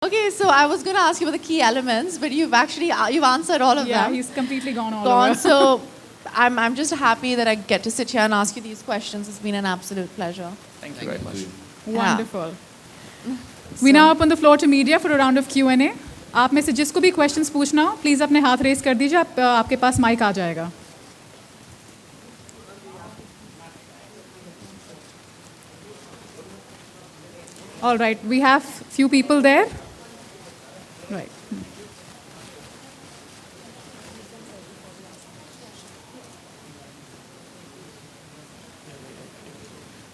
Okay, so I was going to ask you about the key elements, but you've answered all of them. Yeah, he's completely gone all over. So I'm just happy that I get to sit here and ask you these questions. It's been an absolute pleasure. Thank you very much. Wonderful. We now open the floor to media for a round of Q&A. आप में से जिसको भी questions पूछना हो, please अपने हाथ raise कर दीजिए. आपके पास mic आ जाएगा. All right, we have few people there. Right.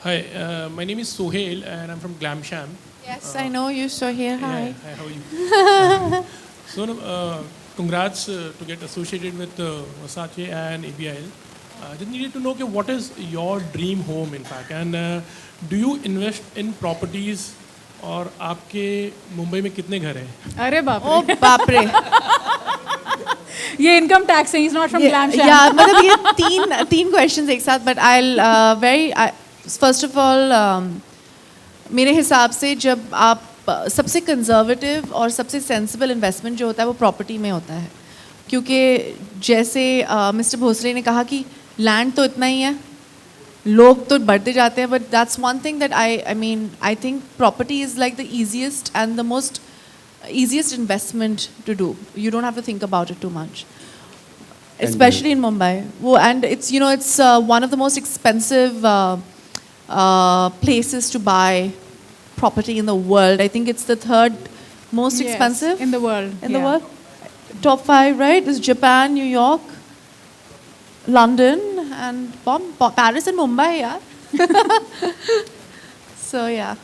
Hi, my name is Sohail and I'm from Glamsham. Yes, I know you, so here. Hi. Yeah, hi, how are you? So, congrats to get associated with Versace and Abil. Just needed to know okay, what is your dream home, in fact, and do you invest in properties? और आपके मुंबई में कितने घर हैं? अरे बाप रे. Oh, बाप रे. ये income tax है. He's not from Glamsham. Yeah, मतलब ये तीन questions एक साथ, but I'll first of all मेरे हिसाब से जब आप सबसे conservative और सबसे sensible investment जो होता है वो property में होता है, क्योंकि जैसे मिस्टर भोसले ने कहा कि land तो इतना ही है, लोग तो बढ़ते जाते हैं, but that's one thing that I think property is like the easiest and the most easiest investment to do. You don't have to think about it too much, especially in Mumbai. And it's it's one of the most expensive places to buy property in the world. I think it's the third most expensive in the world. In the world, top 5, right? Is Japan, New York, London, and Paris and Mumbai, yeah. So yeah.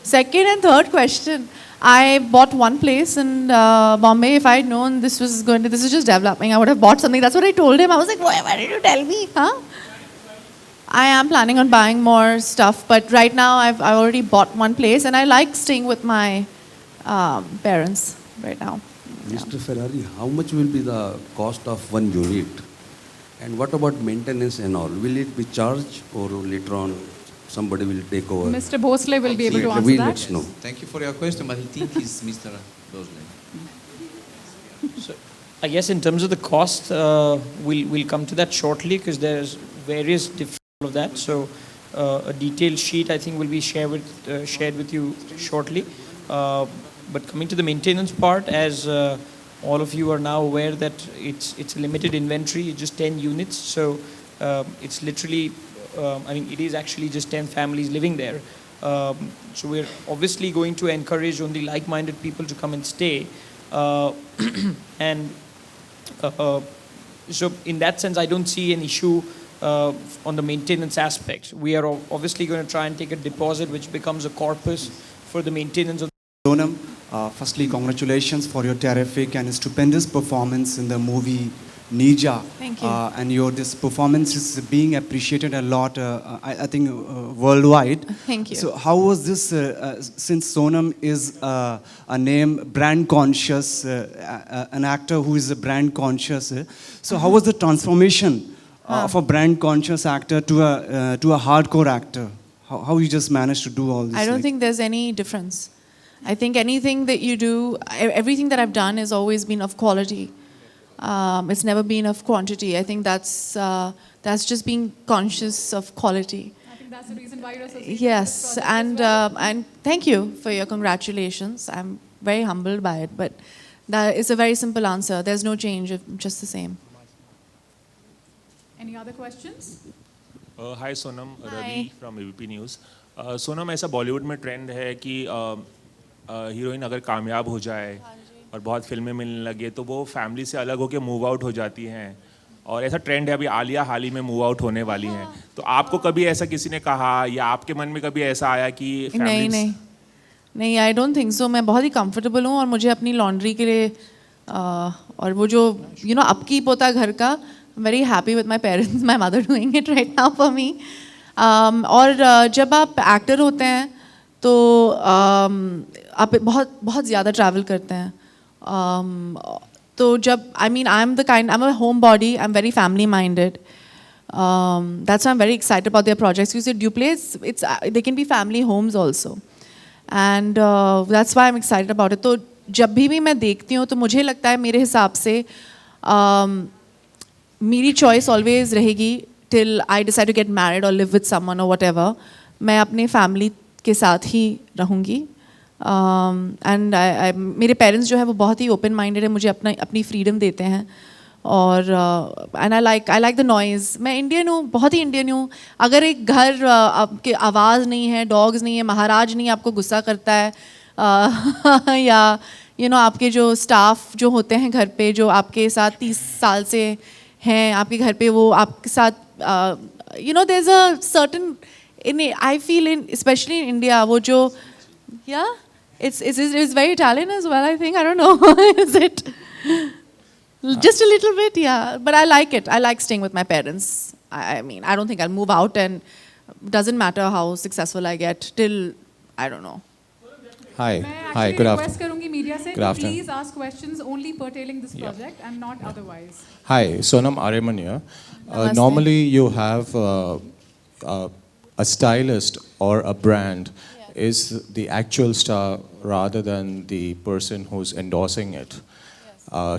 Second and third question. I bought one place in Bombay. If I had known this is just developing, I would have bought something. That's what I told him. I was like, why did you tell me? Huh? I am planning on buying more stuff, but right now I've already bought one place, and I like staying with my parents right now. Mr. Ferrari, how much will be the cost of one unit? And what about maintenance and all? Will it be charged or later on somebody will take over? Mr. Bhosle will be able to answer We'll that. let you know. Thank you for your question, but I think he's Mr. Bhosle. So, I guess in terms of the cost, we'll come to that shortly because there's various different of that. So a detailed sheet I think will be shared with you shortly. But coming to the maintenance part, as all of you are now aware that it's a limited inventory, it's just 10 units. So it's literally, it is actually just 10 families living there. So we're obviously going to encourage only like-minded people to come and stay. And so in that sense, I don't see an issue on the maintenance aspect. We are obviously going to try and take a deposit which becomes a corpus for the maintenance of Sonam, firstly, congratulations for your terrific and stupendous performance in the movie Nija. Thank you. And this performance is being appreciated a lot, I think, worldwide. Thank you. So how was this, since Sonam is a name brand conscious, an actor who is a brand conscious, so how was the transformation of a brand conscious actor to a hardcore actor? How you just managed to do all this? I don't think there's any difference. I think anything that you do, everything that I've done has always been of quality. It's never been of quantity. I think that's just being conscious of quality. I think that's the reason why you're associated. Yes, and thank you for your congratulations. I'm very humbled by it, but that is a very simple answer. There's no change, just the same. Any other questions? Hi Sonam, Hi. Ravi from ABP News. Sonam, ऐसा बॉलीवुड में trend है कि heroine अगर कामयाब हो जाए और बहुत फिल्में मिलने लगे तो वो फैमिली से अलग होकर मूव आउट हो जाती हैं, और ऐसा ट्रेंड है अभी आलिया हाल ही में मूव आउट होने वाली हैं. तो आपको कभी ऐसा किसी ने कहा या आपके मन में कभी ऐसा आया कि नहीं, आई डोंट थिंक सो. मैं बहुत ही कंफर्टेबल हूँ और मुझे अपनी लॉन्ड्री के लिए और वो जो अपकी पोता घर का, very happy with my parents, my mother doing it right now for me. और जब आप एक्टर होते हैं तो आप बहुत ज़्यादा ट्रैवल करते हैं. तो जब I'm a homebody, I'm very family minded. That's why I'm very excited about their projects. You said Duplace, they can be family homes also. And that's why I am excited about it. तो जब भी मैं देखती हूँ तो मुझे लगता है मेरे हिसाब से मेरी चॉइस ऑलवेज रहेगी till I decide to get married और लिव विद समवन और व्हाटएवर. मैं अपने फैमिली के साथ ही रहूँगी. एंड मेरे पेरेंट्स जो है वो बहुत ही ओपन माइंडेड है, मुझे अपनी फ्रीडम देते हैं. और and I like the noise. मैं इंडियन हूँ, बहुत ही इंडियन हूँ. अगर एक घर आपके आवाज़ नहीं है, डॉग्स नहीं है, महाराज नहीं आपको गुस्सा करता है या आपके जो स्टाफ जो होते हैं घर पे, जो आपके साथ 30 साल से हैं आपके घर पे, वो आपके साथ there is a certain in I feel in specially in India वो जो it's very Italian as well, I think. I don't know. Is it? Just a little bit, yeah. But I like it. I like staying with my parents. I mean, I don't think I'll move out, and doesn't matter how successful I get till, I don't know. Hi. मैं Hi. actually Good request afternoon. करूंगी media से Good to afternoon. please ask questions only pertaining this project and not otherwise. Hi. Sonam Ariman here. Namaste. Normally, you have a stylist or a brand is the actual star rather than the person who's endorsing it.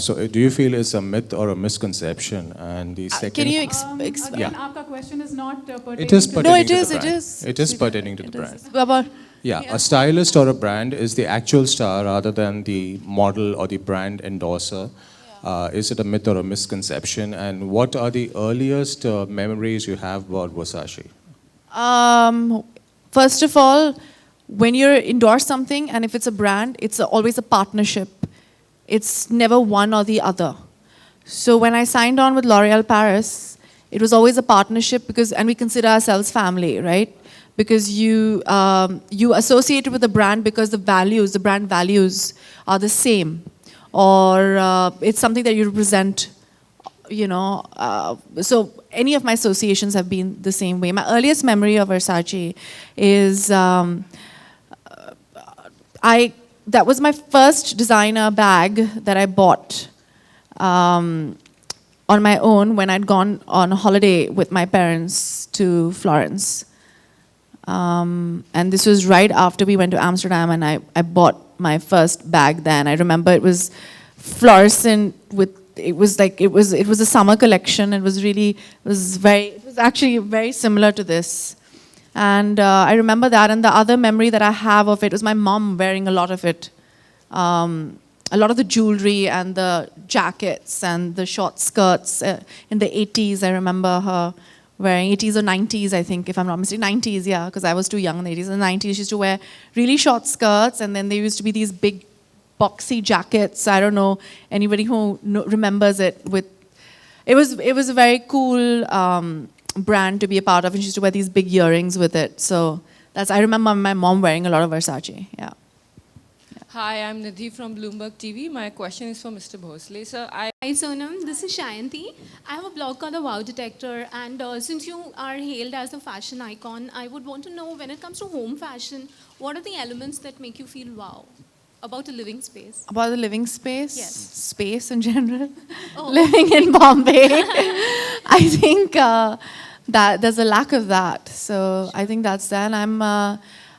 So do you feel it's a myth or a misconception? And the second, Can you Again, Yeah. आपका question is not pertaining it is to pertaining No, it to is, the it brand. is. It is pertaining to the It brand. is. About Yeah, a stylist or a brand is the actual star rather than the model or the brand endorser. Is it a myth or a misconception? And what are the earliest memories you have about Versace? First of all, when you endorse something, and if it's a brand, it's always a partnership. It's never one or the other. So when I signed on with L'Oréal Paris, it was always a partnership and we consider ourselves family, right? Because you associate it with the brand because the brand values are the same, or it's something that you represent. So any of my associations have been the same way. My earliest memory of Versace is that was my first designer bag that I bought on my own when I'd gone on a holiday with my parents to Florence. And this was right after we went to Amsterdam, and I bought my first bag then. I remember it was fluorescent with, it was a summer collection. It was actually very similar to this. And I remember that, and the other memory that I have of it was my mom wearing a lot of it. A lot of the jewelry and the jackets and the short skirts in the 80s. I remember her wearing 80s or 90s, I think, if I'm not mistaken. 90s, yeah, because I was too young in the 80s. In the 90s, she used to wear really short skirts, and then there used to be these big boxy jackets. I don't know anybody who remembers it. It was a very cool brand to be a part of, and she used to wear these big earrings with it. So I remember my mom wearing a lot of Versace. Yeah. Hi, I'm Nidhi from Bloomberg TV. My question is for Mr. Bhosle. Sir, Hi Sonam, this is Shayanti. I have a blog called The Wow Detector, and since you are hailed as a fashion icon, I would want to know, when it comes to home fashion, what are the elements that make you feel wow about a living space? About the living space? Yes. Space in general? Oh. Living in Bombay. I think that there's a lack of that. So I think that's that. And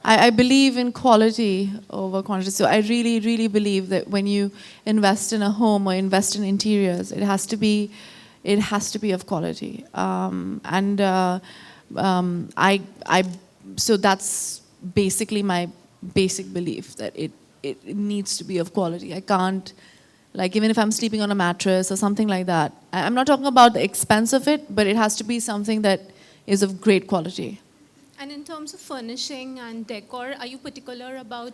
I believe in quality over quantity. So I really, really believe that when you invest in a home or invest in interiors, it has to be of quality. So that's basically my basic belief, that it needs to be of quality. I can't, like, even if I'm sleeping on a mattress or something like that, I'm not talking about the expense of it, but it has to be something that is of great quality. And in terms of furnishing and decor, are you particular about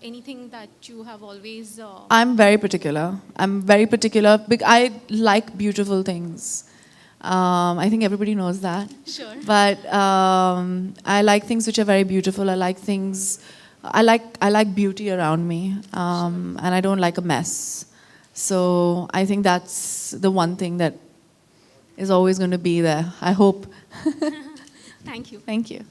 anything that you have always... I'm very particular. I like beautiful things. I think everybody knows that. Sure. But I like things which are very beautiful. I like beauty around me, and I don't like a mess. So I think that's the one thing that is always going to be there. I hope. Thank you. Thank you.